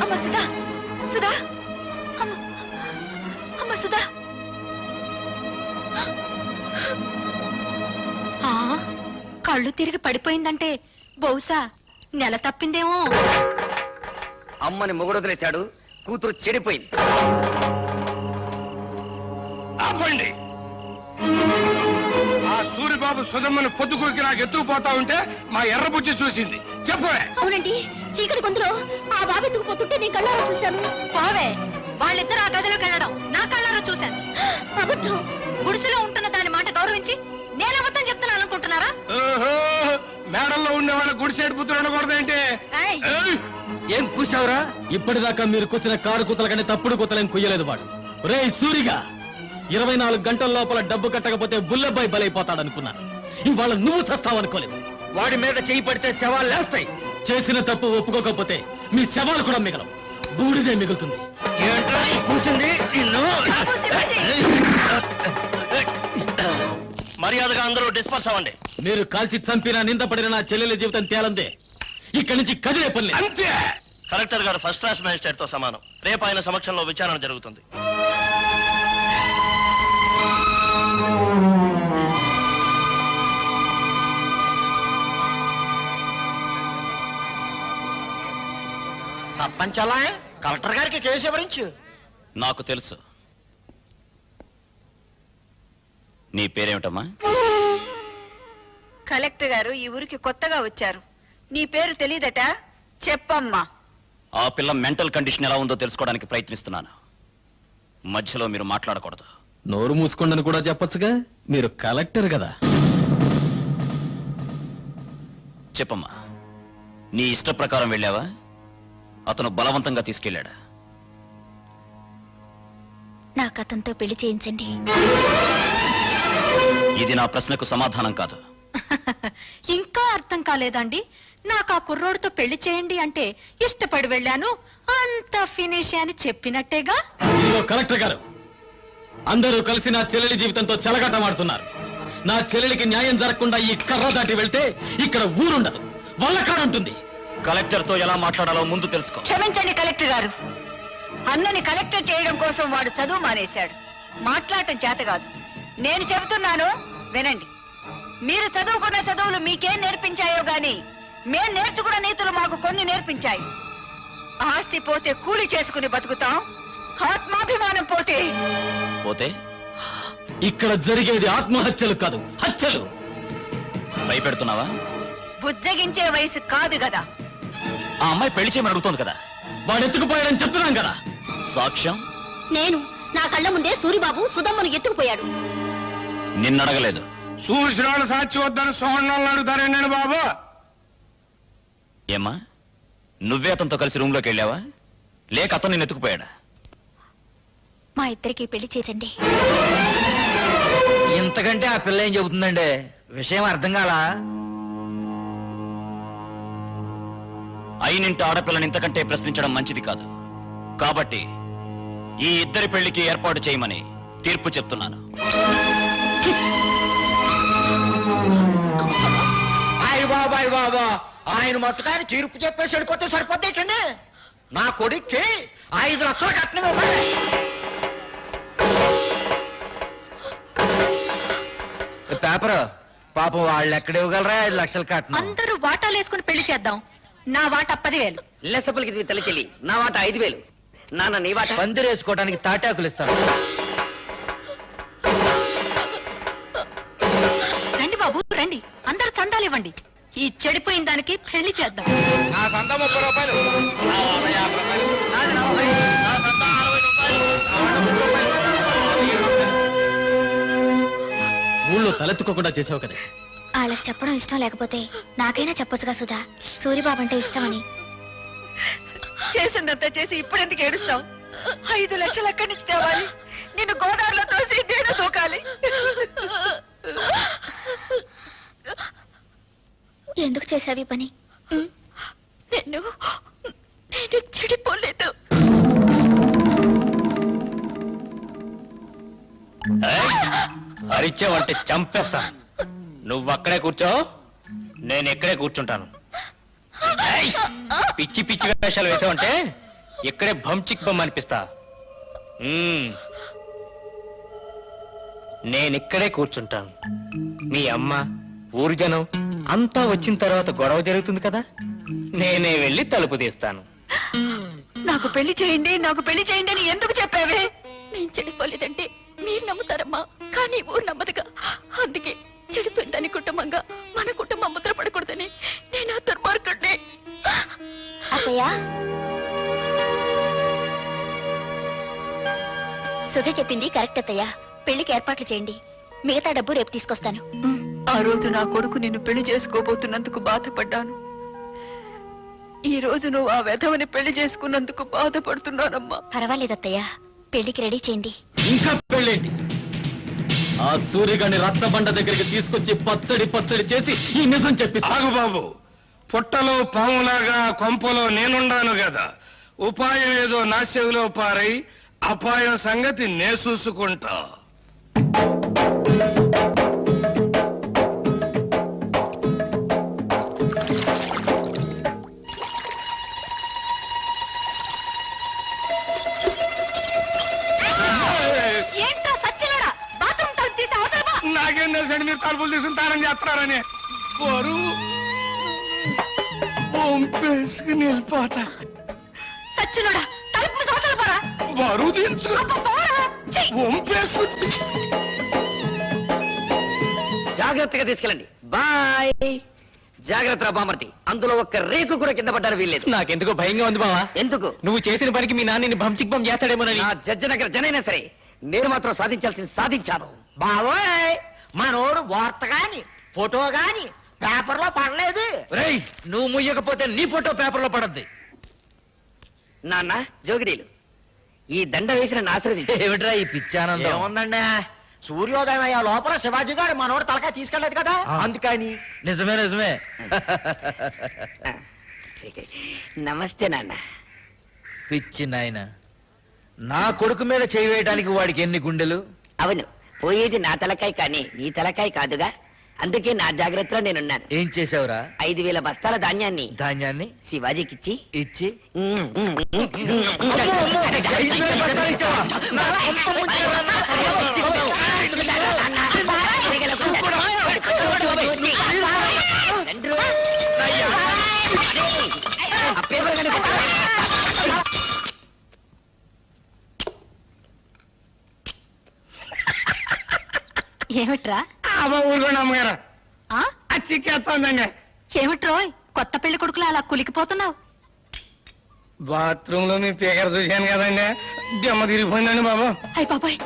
అమ్మ సుధా, సుధా, అమ్మ సుధా. కళ్ళు తిరిగి పడిపోయిందంటే బహుశా నెల తప్పిందేమో. అమ్మని మొగుడొదిలేశాడు, కూతురు చెడిపోయింది. ఆపండి. ఆ సూరిబాబు సుధమ్మను పొద్దుకోకి నాకు ఎత్తుకుపోతా ఉంటే మా ఎర్రబుజ్జి చూసింది. చెప్పవే. అవునండి, చీకటి గొంతులో ఆ బాబు ఎత్తుకుపోతుంటే నేను కళ్ళారా చూశాను. బావే, వాళ్ళిద్దరు ఆ గదిలోకి వెళ్ళడం నా కళ్ళారా చూశాను. అబద్ధం. గుడిసెలో ఉంటున్న దాని మాట గౌరవించి నేను అబద్ధం చెప్తున్నాను అనుకుంటున్నారా? మేడల్లో ఉండే వాళ్ళ గుడిసెడు పుత్రులు ఉండకూడదేంటి? ఏం కూసావురా? ఇప్పటిదాకా మీరు కూసిన కారు కూతల కంటే తప్పుడు కూతలేం కుయ్యలేదు వాడు. రే సూరిగా, 24 గంటల లోపల డబ్బు కట్టకపోతే బుల్లబ్బాయి బలైపోతాడనుకున్నాను. ఇవాళ నువ్వు చస్తావనుకోలేదు. వాడి మీద చేయి పడితే శవాలు లేస్తాయి. చేసిన తప్పు ఒప్పుకోకపోతే మీ శవాలు కూడా మిగలవు, బూడిదే మిగులుతుంది. ఏంట్రా కూసింది నిన్ను? మర్యాదగా అందరూ డిస్పర్స్ అవ్వండి. మీరు కాల్చి చంపినా నిందపడిన నా చెల్లెల జీవితం తేలందే. ఇక్కడి నుంచి కదిలే పని లేదు. అంతే. కలెక్టర్ గారు ఫస్ట్ క్లాస్ మ్యాజిస్ట్రేట్ తో సమానం. రేపు ఆయన సమక్షంలో విచారణ జరుగుతుంది. సర్పంచ్ అలా కలెక్టర్ గారికి కేసు ఎవరించు. నాకు తెలుసు. నీ పేరేమిటమ్మా? కలెక్టర్ గారు ఈ ఊరికి కొత్తగా వచ్చారు. నీ పేరు తెలీదట, చెప్పమ్మా. ఆ పిల్ల మెంటల్ కండిషన్ ఎలా ఉందో తెలుసుకోవడానికి ప్రయత్నిస్తున్నాను. మధ్యలో మీరు మాట్లాడకూడదు. నోరు మూసుకోండని కూడా చెప్పొచ్చుగా, మీరు కలెక్టర్ కదా. చెప్పమ్మా, నీ ఇష్ట ప్రకారం వెళ్ళావా? అతను బలవంతంగా తీసుకెళ్ళాడా? నాకు అతనితో పెళ్లి చేయించండి. ఇది నా ప్రశ్నకు సమాధానం కాదు. ఇంకా అర్థం కాలేదండి? నాకు ఆ కుర్రోడితో పెళ్లి చేయండి అంటే ఇష్టపడి వెళ్ళాను, అంత ఫినిష్ అని చెప్పినట్టేగా. ఇదిగో కలెక్టర్ గారు, అందరూ కలిసి నా చెల్లెలి జీవితంతో చెలగాటమాడుతున్నారు. నా చెల్లెలికి న్యాయం జరగకుండా ఈ కర్ర దాటి వెళ్తే ఇక్కడ ఊరుండదు, వల్లకాడుంటుంది. కలెక్టర్ తో ఎలా మాట్లాడాలో ముందు తెలుసుకో. క్షమించండి కలెక్టర్ గారు, అన్నని కలెక్టర్ చేయడం కోసం వాడు చదువు మానేశాడు. మాట్లాడటం చేత కాదు. నేను చెబుతున్నాను వినండి. మీరు చదువుకున్న చదువులు మీకేం నేర్పించాయో గాని మేం నేర్చుకున్న నీతులు మాకు కొన్ని నేర్పించాయి. ఆస్తి పోతే కూలి చేసుకుని బతుకుతాం, ఆత్మాభిమానం పోతే పోతే ఇక్కడ జరిగేది ఆత్మహత్యలు కాదు, హత్యలు. భయపెడుతున్నావా? బుజ్జగించే వయసు కాదు కదా. ఆ అమ్మాయి పెళ్లి చేయమని అడుగుతోంది కదా. వాడు ఎత్తుకుపోయాడని చెప్తున్నాం కదా. సాక్ష్యం? నేను నా కళ్ళ ముందే సూరిబాబు సుధమ్మను ఎత్తుకుపోయాడు. నిన్నడగలేదు. చూసిన వాళ్ళు సాక్షి వద్దని సోహన్నాళ్ళు అడుగుతారండి బాబు. ఏమ్మా, నువ్వే అతనితో కలిసి రూమ్ లోకి వెళ్ళావా, లేక అతను నిన్ను ఎత్తుకుపోయాడా? మా ఇద్దరికి పెళ్లి చేయండి. ఇంతకంటే ఆ పిల్ల ఏం చెబుతుందండి? విషయం అర్థం కాలా? అయినింటి ఆడపిల్లని ఇంతకంటే ప్రశ్నించడం మంచిది కాదు. కాబట్టి ఈ ఇద్దరి పెళ్లికి ఏర్పాటు చేయమని తీర్పు చెప్తున్నాను. అయ్య బాబాయ్ బాబా, ఆయన మొత్తకాన్ని తీర్పు చెప్పేసి వెళ్ళిపోతే సరిపోతేటండి. నా కొడుక్కి 5 లక్షలు కట్నం ఇవ్వాలి. పేపర్ పాపం వాళ్ళు ఎక్కడ ఇవ్వగలరా 5 లక్షలు కట్నం? అందరూ వాటాలు వేసుకుని పెళ్లి చేద్దాం. నా వాటా 10,000. లెసపలికి తల్లి చెల్లి, నా వాట 5,000. నాన్న నీ వాట? పందిరేసుకోవడానికి తాటాకులు ఇస్తాను. రండి బాబు రండి, అందరూ చందాలు ఇవ్వండి. ఈ చెడిపోయిన దానికి పెళ్లి చేద్దాం. నా సంత 30 రూపాయలు. ఊళ్ళో తలెత్తుకోకుండా చేసావు కదా. వాళ్ళకి చెప్పడం ఇష్టం లేకపోతే నాకైనా చెప్పొచ్చుగా సుధా, సూరిబాబు అంటే ఇష్టమని. చేసిందంతా చేసి ఇప్పుడెందుకు ఏడుస్తావు? 5 లక్షలు ఎక్కడి నుంచి తేవాలి? నిన్ను గోదావరిలో తోసి నేను దూకాలి. ఎందుకు చేసావి పని? నేను చెడిపోలేదు. అరిచావంటే చంపేస్తా. నువ్వు అక్కడే కూర్చో, నేను ఇక్కడే కూర్చుంటాను. పిచ్చి పిచ్చి వేషాలు వేసావంటే ఇక్కడే భంచిక్ బొమ్మ అనిపిస్తా. నేనిక్కడే కూర్చుంటాను. మీ అమ్మ, ఊరు జనం అంతా వచ్చిన తర్వాత గొడవ జరుగుతుంది కదా, నేనే వెళ్ళి తలుపు తీస్తాను. నాకు పెళ్లి చేయండి, నాకు పెళ్లి చేయండి అని ఎందుకు చెప్పావే? నేను చెడిపోలేదంటే మీరు నమ్ముతారమ్మా, కానీ ఊరు నమ్మదుగా. అందుకే చెడిపోయిందని కుటుంబంగా మన కుటుంబం ముద్ర పడకూడదని నేను ఆ దుర్మార్గుడిని. అత్తయ్య, సుధ చెప్పింది కరెక్ట్ అత్తయ్య. పెళ్లికి ఏర్పాట్లు చేయండి, మిగతా డబ్బు రేపు తీసుకొస్తాను. ఆ రోజు నా కొడుకు నిన్ను పెళ్లి చేసుకోబోతున్నందుకు బాధపడ్డాను. ఈ రోజు నువ్వు ఆ వెధవని పెళ్లి చేసుకున్నందుకు బాధపడుతున్నానమ్మా. పర్వాలేదు అత్తయ్య, పెళ్లికి రెడీ చేయండి. ఇంకా పెళ్ళేంటి? ఆ సూర్యగాని రచ్చబండ దగ్గరికి తీసుకొచ్చి పచ్చడి పచ్చడి చేసి ఈ నిజం చెప్పిస్తా. ఆగు బాబు, పుట్టలో పాములాగా కొంపలో నేనుండాను కదా, ఉపాయం ఏదో నా చెవిలో పారై అపాయం సంగతి నే చూసుకుంటా. ఏంటో సచ్చినోడా, బాత్రూమ్ తలుపు తీసి అవతల పో. నాకేం తెలుసండి మీరు తలుపులు తీసుకుని తానం చేస్తున్నారని. బరువు వంపేసుకుని వెళ్ళిపోతా. సచ్చినోడా, తలుపు మూసి అవతల పోరా. బరువు దించుకు అబ్బా, పోరా. ఛీ! వంపేసుకుని. జాగ్రత్తగా తీసుకెళ్ళండి. బాయ్. జాగ్రత్త బామర్తి, అందులో ఒక్క రేకు కూడా కింద పడ్డారు వీల్లేదు. నాకెందుకో భయంగా ఉంది బావా. ఎందుకు? నువ్వు చేసిన పనికి మీ నాన్నని భంచిక్ బొమ్మ చేస్తాడేమోనని. నా జడ్జనగర జనైనా సరే నేను మాత్రం సాధించాల్సింది సాధించాను. బావోయ్, మనోడు వార్త గాని ఫోటో గాని పేపర్ లో పడలేదు. రేయ్, నువ్వు ముయ్యకపోతే నీ ఫోటో పేపర్ లో పడద్ది. నాన్న జోగిరీలు, ఈ దండ వేసిన ఆశ్రదించి. ఏమిట్రా ఈ పిచ్చానందం? ఏముందండి, సూర్యోదయం అయ్యే లోపల శివాజీ గారు మనోడు తలకాయ తీసుకెళ్ళలేదు కదా, అందుకని. నిజమే నిజమే. నమస్తే నాన్న. పిచ్చి నాయన, నా కొడుకు మీద చేయి వేయడానికి వాడికి ఎన్ని గుండెలు? అవును, పోయేది నా తలకాయ కానీ నీ తలకాయ కాదుగా, అందుకే నా జాగ్రత్తలో నేనున్నాను. ఏం చేసావురా? 5,000 బస్తాల ధాన్యాన్ని ధాన్యాన్ని శివాజీకిచ్చి ఇచ్చి 5,000 బస్తాలు ఇచ్చావా? నా కొంప ముంచారా? ఆ పేపర్ కానీ ఏమిట్రా? ఊరుకోండి అమ్మగారు, ఆ? చిక్కేస్తుందండి. ఏమిట్రోయ్, కొత్త పెళ్లి కొడుకులా అలా కులికిపోతున్నావు? బాత్రూమ్ లో మీ పేకర చూశాను కదండి, దెమ్మ తిరిగిపోయిందండి బాబు. అయ్య బాబాయ్,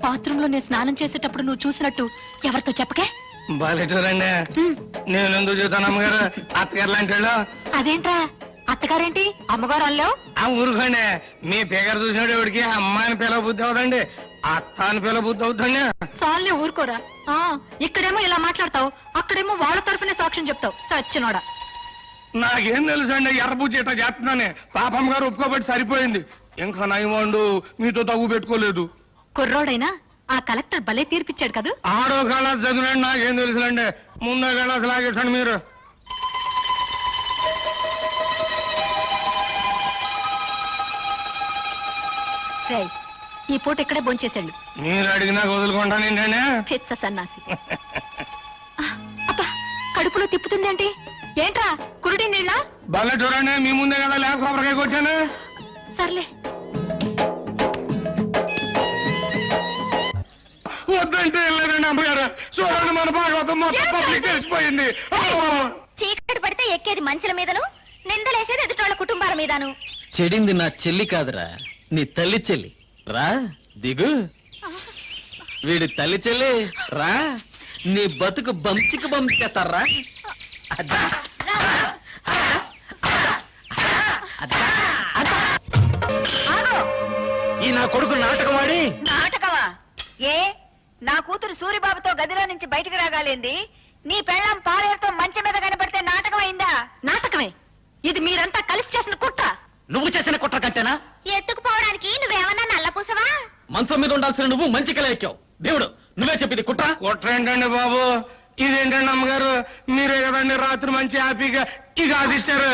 బాత్రూమ్ లో నేను స్నానం చేసేటప్పుడు నువ్వు చూసినట్టు ఎవరితో చెప్పకే. బాలేటూరండి, నేను ఎందుకు చూస్తాను అమ్మగారు, అత్తగారు లాంటి వాళ్ళు. అదేంట్రా, అత్తగారేంటి అమ్మగారు అల్లావు? ఆ ఊరుకోండి, మీ పేకర చూసినట్టు ఎవరికి అమ్మాయిని పిల్ల బుద్ధి అవుదండి, అత్త అని పిల్ల బుద్ధి అవుతుందండి. చాలే ఊరుకోరా. ఆ, ఇక్కడేమో ఇలా మాట్లాడతావు, అక్కడేమో వాళ్ళ తరఫునే సాక్ష్యం చెప్తావు. సచ్చినోడా. నాకేం తెలుసు అండి, ఎర్రబుజ్జి ఇట్లా చేస్తున్నానే, పాపమ్మ గారు ఒప్పుకోబట్టి సరిపోయింది. ఇంకా నయమండు మీతో తగ్గు పెట్టుకోలేదు. కుర్రోడైనా ఆ కలెక్టర్ భలే తీర్పిచ్చాడు కదూ. ఆడో కళాసు చదివినండి, నాకేం తెలుసులండి, ముందో కళాసు లాగేసండి మీరు. రేయ్, ఈ పూట ఇక్కడే భోంచేసాడు. మీరు అడిగినా వదులుకుంటాను ఏంటండి. పిచ్చ సన్నాసి. అబ్బా, కడుపులో తిప్పుతుందేంటి? ఏంట్రా, కురుడి నీళ్ళ? బాగా చూడండి, మీ ముందే కదా లేక కొబ్బరికాయ కొట్టాను. సర్లే. వద్దంటే వెళ్ళలేదండి అమ్మగారు, చూడండి మన భాగవతం మొత్తం పబ్లిక్ తెలిసిపోయింది. చీకటి పడితే ఎక్కేది మంచుల మీదను, నిందలేసేది ఎదుటోళ్ళ కుటుంబాల మీదను. చెడింది నా చెల్లి కాదురా, నీ తల్లి చెల్లి. రా దిగు. వీడి తల్లి చెల్లి రా, నీ బతుకు బంచికి బంచేస్తారా? ఈ నా కొడుకు నాటకవాడి. నాటకమా? ఏ, నా కూతురు సూరిబాబుతో గదిలో నుంచి బయటికి రాగాలేంది? నీ పెళ్ళం పాలేరుతో మంచం మీద కనపడితే నాటకం అయిందా? నాటకమే. ఇది మీరంతా కలిసి చేసిన కుట్ర. నువ్వు చేసిన కుట్ర కంటేనా? ఎత్తుకుపోవడానికి నువ్వేమన్నా నల్లపూసవా? మంచం మీద ఉండాల్సిన నువ్వు మంచి కల ఎక్కావు. దేవుడు, నువ్వే చెప్పింది కుట్ర. కుట్ర ఏంటండి బాబు, ఇదేంటండి అమ్మగారు, మీరే కదండి రాత్రి మంచి హ్యాపీగా ఈ గాజు ఇచ్చారు.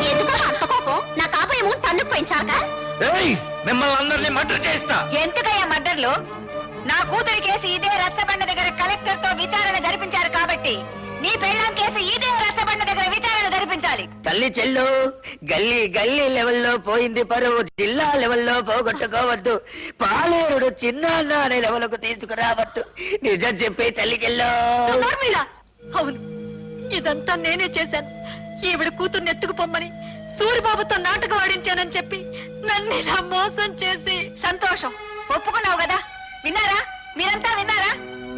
ఎందుకు అంత కోపం? నా కాపేమో తన్నుకుపోయింది. కాక మిమ్మల్ని అందరినీ మర్డర్ చేస్తా. ఎందుకయ్యా మర్డర్లు? నా కూతురి కేసు ఇదే రచ్చబండ దగ్గర కలెక్టర్ తో విచారణ జరిపించారు కాబట్టి నీ పెళ్ళాం కేసు ఇదే రచ్చబండ దగ్గర విచారణ జరిపించాలి. తల్లి చెల్లు గల్లీ గల్లీ లెవెల్లో పోయింది పరువు, జిల్లా లెవెల్లో పోగొట్టుకోవద్దు, పాలేరుడు చిన్న అనే లెవెల్కు తీసుకురావద్దు. నిజం చెప్పే తల్లికెళ్ళో. అవును, ఇదంతా నేనే చేశాను. ఈవిడ కూతుర్ని ఎత్తుకుపోమ్మని సూరిబాబుతో నాటకం ఆడించానని చెప్పి నన్ను ఇలా మోసం చేసి. సంతోషం, ఒప్పుకున్నావు కదా. విన్నారా, మీరంతా విన్నారా?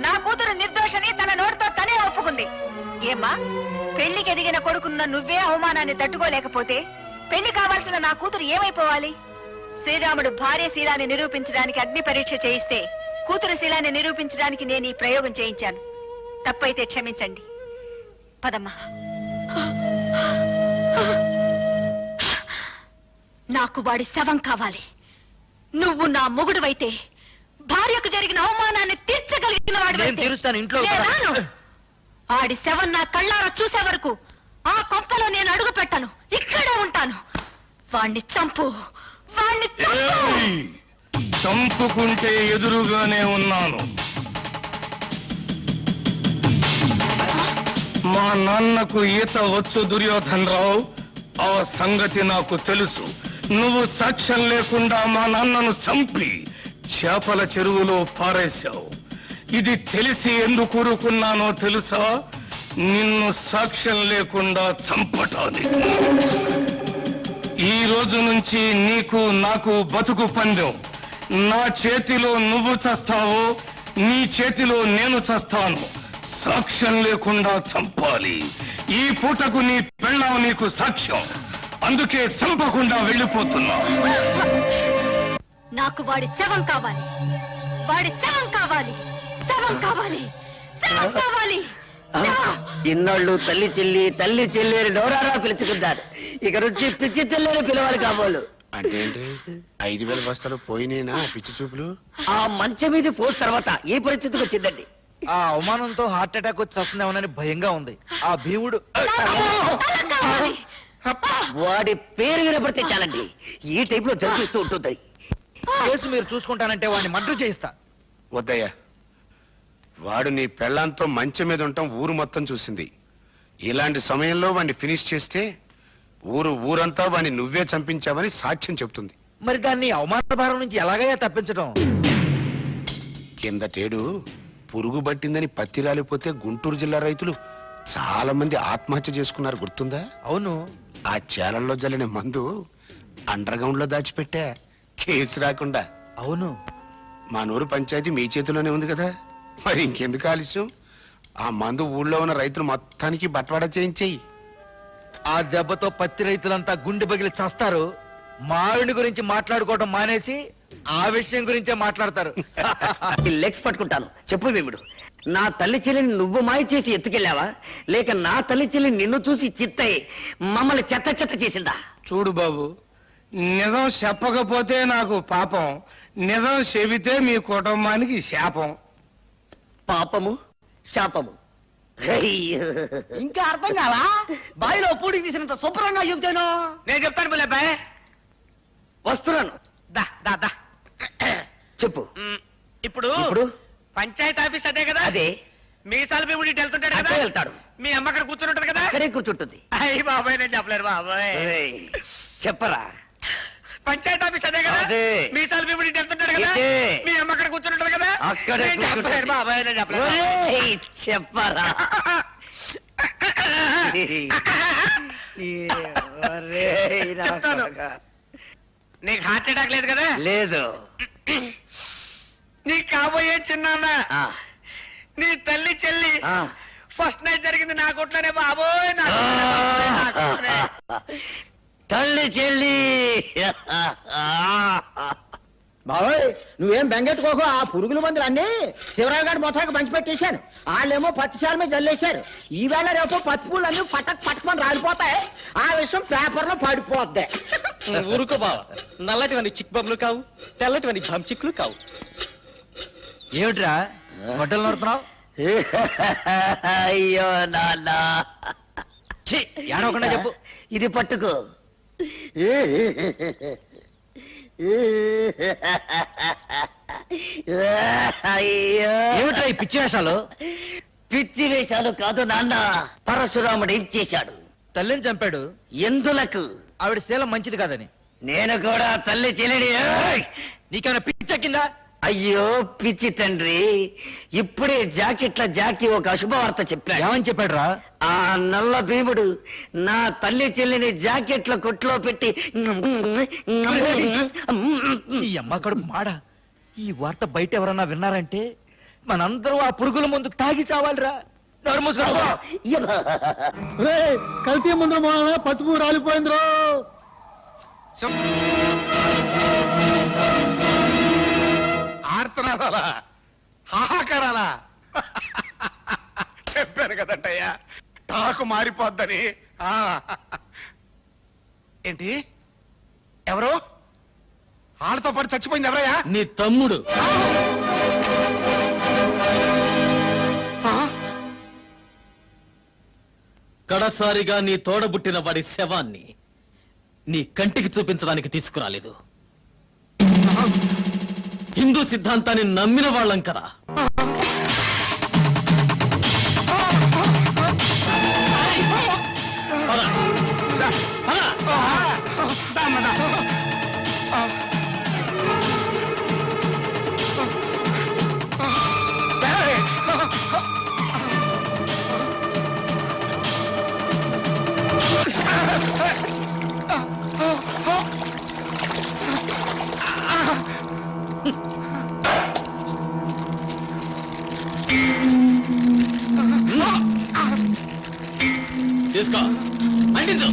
నా కూతురు నిర్దోషని తన నోటితో తనే ఒప్పుకుంది. ఏమ్మా, పెళ్లికి ఎదిగిన కొడుకున్న నువ్వే అవమానాన్ని తట్టుకోలేకపోతే పెళ్లి కావాల్సిన నా కూతురు ఏమైపోవాలి? శ్రీరాముడు భార్య శీలాన్ని నిరూపించడానికి అగ్ని పరీక్ష చేయిస్తే కూతురు శీలాన్ని నిరూపించడానికి నేను ఈ ప్రయోగం చేయించాను. తప్పైతే క్షమించండి. పదమ్మా. నాకు వాడి శవం కావాలి. నువ్వు నా మొగుడువైతే భార్యకు జరిగిన అవమానాన్ని తీర్చగలిగిన నేను తీరుస్తాను. ఇంట్లో ఆడి శవం నా కళ్ళారా చూసే వరకు ఆ కొంపలో నేను అడుగు పెట్టను. ఇక్కడే ఉంటాను. వాణ్ణి చంపు, వాణ్ణి చంపుకుంటే ఎదురుగానే ఉన్నాను. మా నాన్నకు ఈత వచ్చు దుర్యోధన్ రావు, ఆ సంగతి నాకు తెలుసు. నువ్వు సాక్ష్యం లేకుండా మా నాన్నను చంపి చేపల చెరువులో పారేశావు. ఇది తెలిసి ఎందుకు ఊరుకున్నానో తెలుసా? నిన్ను సాక్ష్యం లేకుండా చంపటానికి. ఈ రోజు నుంచి నీకు నాకు బతుకు పందెం. నా చేతిలో నువ్వు చస్తావు, నీ చేతిలో నేను చస్తాను. సాక్ష్యం లేకుండా చంపాలి. ఈ పూటకు నీ పెళ్ళాం నీకు సాక్ష్యం. అందుకే చంపకుండా వెళ్ళిపోతున్నా. నాకు వాడి శవం కావాలి. వాడి శవం కావాలి. శవం కావాలి. శవం కావాలి. ఇన్నాళ్ళు తల్లి చెల్లి తల్లి చెల్లి అని నోరారా పిలుచుకుంటారు. ఇక నుంచి పిచ్చి తెల్లని పిలవాలి కాబోలు. అంటే 5,000 బస్తాలు పోయినేనా పిచ్చి చూపులు? ఆ మంచం మీద పోస్ట్ తర్వాత ఈ పరిస్థితికి వచ్చిందండి. ఆ అవమానంతో హార్ట్ అటాక్ వచ్చి వస్తుందేమోనని భయంగా ఉంది. ఆ భీముడు వాడి పేరు వినపడితే చాలండి ఈ టైప్ లో జరిపిస్తూ ఉంటుంది. కేసు మీరు చూసుకుంటానంటే వాడిని మర్డర్ చేయిస్తా. వద్దయ్యా, వాడు నీ పెళ్ళాంతో మంచం మీద ఉంటాం ఊరు మొత్తం చూసింది. ఇలాంటి సమయంలో వాడిని ఫినిష్ చేస్తే ఊరంతా వాడిని నువ్వే చంపించావని సాక్ష్యం చెప్తుంది. మరి దాన్ని అవమాన భారం నుంచి ఎలాగైనా తప్పించడం? కిందటేడు పురుగు పట్టిందని పత్తి రాలిపోతే గుంటూరు జిల్లా రైతులు చాలా మంది ఆత్మహత్య చేసుకున్నారు, గుర్తుందా? అవును. ఆ చేలల్లో జల్లిన మందు అండర్ గ్రౌండ్ లో దాచిపెట్టా, కేసు రాకుండా. అవును. మా నూరు పంచాయతీ మీ చేతిలోనే ఉంది కదా, మరి ఇంకెందుకు ఆలస్యం? ఆ మందు ఊళ్ళో ఉన్న రైతులు మొత్తానికి బట్వాడా చేయించేయి. ఆ దెబ్బతో పత్తి రైతులంతా గుండె పగిలి చస్తారు. మావిడి గురించి మాట్లాడుకోవడం మానేసి ఆ విషయం గురించే మాట్లాడతారు. లెగ్స్ పట్టుకుంటాను. చెప్పు భీముడు, నా తల్లి చెల్లిని నువ్వు మాయ చేసి ఎత్తుకెళ్ళావా, లేక నా తల్లి చెల్లి నిన్ను చూసి చిత్తయి మమ్మల్ని చెత్త చెత్త చేసిందా? చూడు బాబు, నిజం చెప్పకపోతే నాకు పాపం, నిజం చెబితే మీ కుటుంబానికి శాపం. పాపము శాపము ఇంకా అర్థం కావా? బావిలో పూడికి తీసినంత శుభ్రంగా చెబుతాను. నేను చెప్తాను పిల్లబ్బాయ్. వస్తున్నాను. దా దా దా. చెప్పు. ఇప్పుడు ఇప్పుడు పంచాయతీ ఆఫీస్ అదే కదా? అదే. మీసాలు భీముడి వెళ్తుంటాడు కదా? అక్కడే వెళ్తాడు. మీ అమ్మ అక్కడ కూర్చుని ఉంటది కదా? అక్కడే కూర్చుంటుంది. అయ్యి బాబాయ్, నేను చెప్పలేరు బాబాయ్. ఏయ్, చెప్పరా. పంచాయతీ ఆఫీస్ అదే కదా? అదే. మీసాలు భీముడి వెళ్తుంటాడు కదా? ఇదే. మీ అమ్మ అక్కడ కూర్చుని ఉంటది కదా? అక్కడే నేను చెప్పలేరు కూర్చుంటుంది. బాబాయ్, నేను చెప్పలేరు. ఒరేయ్, చెప్పరా. ఒరేయ్, నా చెప్తాను. కొడుకా. నీకు హార్ట్ అటాక్ లేదు కదా? లేదు. నీ కాబోయే చిన్నాన్న, ఆ, నీ తల్లి చెల్లి ఆ. ఫస్ట్ నైట్ జరిగింది నా కొట్లోనే బాబోయ్. నా కొట్లోనే బాబోయ్, నా కొట్లోనే. తల్లి చెల్లి. బాబోయ్, నువ్వేం బెంగెట్టుకోకు. ఆ పురుగుల మందులు అన్ని శివరావు గారి మొత్తానికి పంచి పెట్టేశాను. వాళ్ళేమో పత్తిశాల మీద జల్లేశారు. ఈవేళ రేపు పత్తి పూలు అన్ని పట్టుకొని రాలిపోతాయి. ఆ విషయం పేపర్ లో పడిపోద్ది. ఊరుకో బావ, నల్లటివన్నీ చిక్ బొమ్మలు కావు, తెల్లటివన్నీ చిక్కులు కావు. ఏమిట్రా గొడ్డలు నడుతున్నావు? అయ్యో నాన్న, ఏడవకుండా చెప్పు. ఇది పట్టుకో. ఏమిట్రా ఈ పిచ్చి వేషాలు? పిచ్చి వేషాలు కాదు నాన్న. పరశురాముడు ఏం చేశాడు? తల్లిని చంపాడు. ఎందులకు? ఆవిడ శీలం మంచిది కాదని. నేను కూడా తల్లి చెల్లిని. నీకేమైనా పిచ్చెక్కిందా? అయ్యో పిచ్చి తండ్రి, ఇప్పుడే జాకీ ఒక అశుభవార్త చెప్పాడు. ఏమని చెప్పాడు రా? ఆ నల్ల భీముడు నా తల్లి చెల్లిని జాకెట్ల కొట్లో పెట్టి ఈ అమ్మ కడుపు మాడ. ఈ వార్త బయట ఎవరన్నా విన్నారంటే మనందరూ ఆ పురుగుల ముందు తాగి చావాలిరా. నోరు మూసుకో. కల్తీ ముందు పసుపు రాలిపోయిందిరో. ఆర్తనాదాలా, హాహాకారాలా? చెప్పాను కదంటయ్యా, టాకు మారిపోద్దని. ఆ. ఏంటి? ఎవరు? వాళ్ళతో పాటు చచ్చిపోయింది ఎవరయ్యా? నీ తమ్ముడు. కడసారిగా నీ తోడబుట్టిన వాడి శవాన్ని నీ కంటికి చూపించడానికి తీసుకురాలేదు. హిందూ సిద్ధాంతాన్ని నమ్మిన వాళ్ళం కదా. పద. పద. తీసుకో, అంటించు.